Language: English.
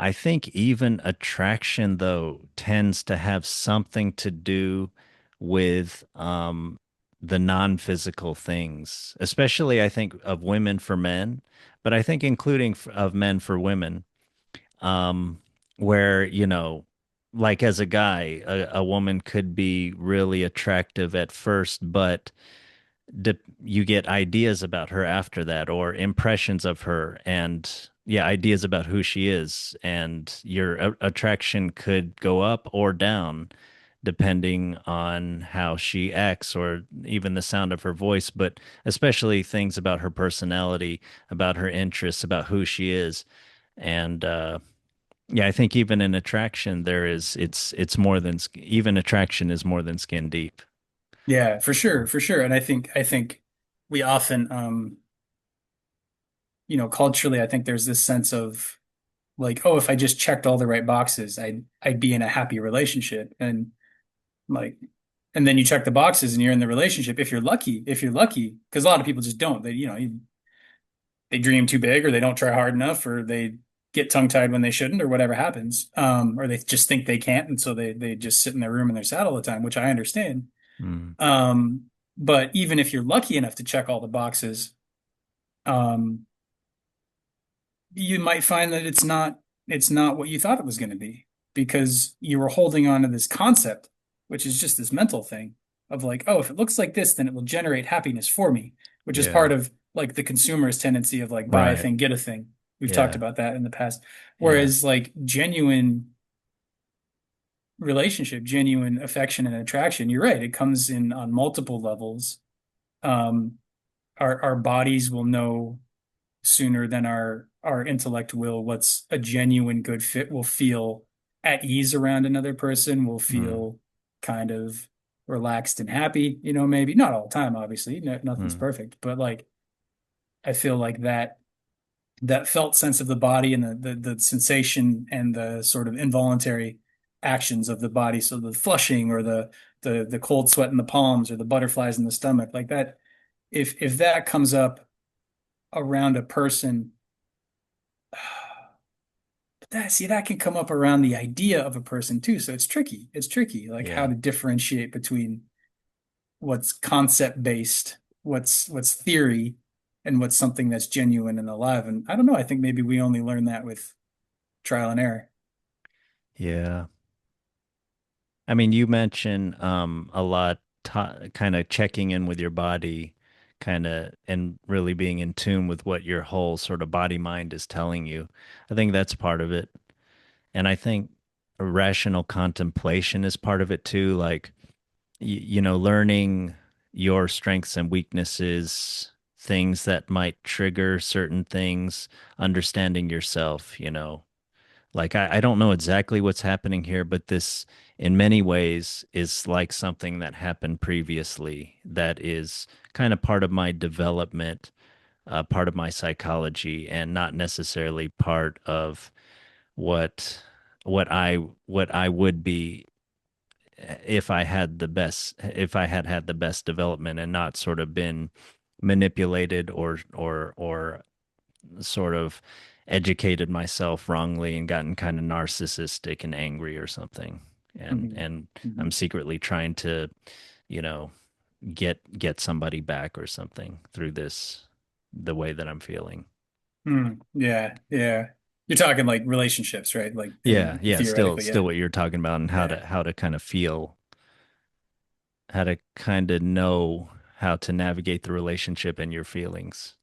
I think even attraction, though, tends to have something to do with the non-physical things, especially I think of women for men, but I think including of men for women, um, where, like as a guy, a woman could be really attractive at first, but you get ideas about her after that or impressions of her and yeah, ideas about who she is and your attraction could go up or down depending on how she acts or even the sound of her voice, but especially things about her personality, about her interests, about who she is. And yeah, I think even in attraction there is it's more than even attraction is more than skin deep. Yeah, for sure, for sure. And I think we often culturally, I think there's this sense of like, oh, if I just checked all the right boxes, I'd be in a happy relationship. And like and then you check the boxes and you're in the relationship if you're lucky, because a lot of people just don't. They dream too big or they don't try hard enough or they get tongue-tied when they shouldn't or whatever happens. Or they just think they can't and so they just sit in their room in their sad all the time, which I understand. Mm, Um, but even if you're lucky enough to check all the boxes, um, you might find that it's not what you thought it was going to be because you were holding on to this concept, which is just this mental thing of like, oh, if it looks like this, then it will generate happiness for me, which is yeah. part of like the consumerist tendency of like buy a Right. thing, get a thing. We've talked Yeah. about that in the past. Yeah. Whereas like genuine relationship, genuine affection and attraction, you're right, it comes in on multiple levels. Um, our bodies will know sooner than our intellect will what's a genuine good fit. We'll feel at ease around another person. We'll Mm, feel kind of relaxed and happy, maybe not all the time, obviously. Nothing's mm, perfect, but like I feel like that felt sense of the body and the sensation and the sort of involuntary actions of the body. So the flushing or the cold sweat in the palms or the butterflies in the stomach, like that, if that comes up around a person, that can come up around the idea of a person too. So it's tricky. It's tricky, like how yeah. to differentiate between what's concept based, what's theory, and what's something that's genuine and alive. And I don't know. I think maybe we only learn that with trial and error. Yeah. I mean, you mentioned a lot kind of checking in with your body kind of and really being in tune with what your whole sort of body mind is telling you. I think that's part of it. And I think rational contemplation is part of it too, like learning your strengths and weaknesses, things that might trigger certain things, understanding yourself. Like I don't know exactly what's happening here, but this in many ways is like something that happened previously that is kind of part of my development, part of my psychology, and not necessarily part of what what I would be if I had had the best development and not sort of been manipulated or sort of educated myself wrongly and gotten kind of narcissistic and angry or something. Mhm. And I'm Mhm. secretly trying to, you know, get somebody back or something through this the way that I'm feeling. Yeah, yeah. You're talking like relationships, right? Like Yeah, in yeah, still theoretically, still yeah. what you're talking about and how to Yeah. how to kind of feel, how to kind of know how to navigate the relationship and your feelings.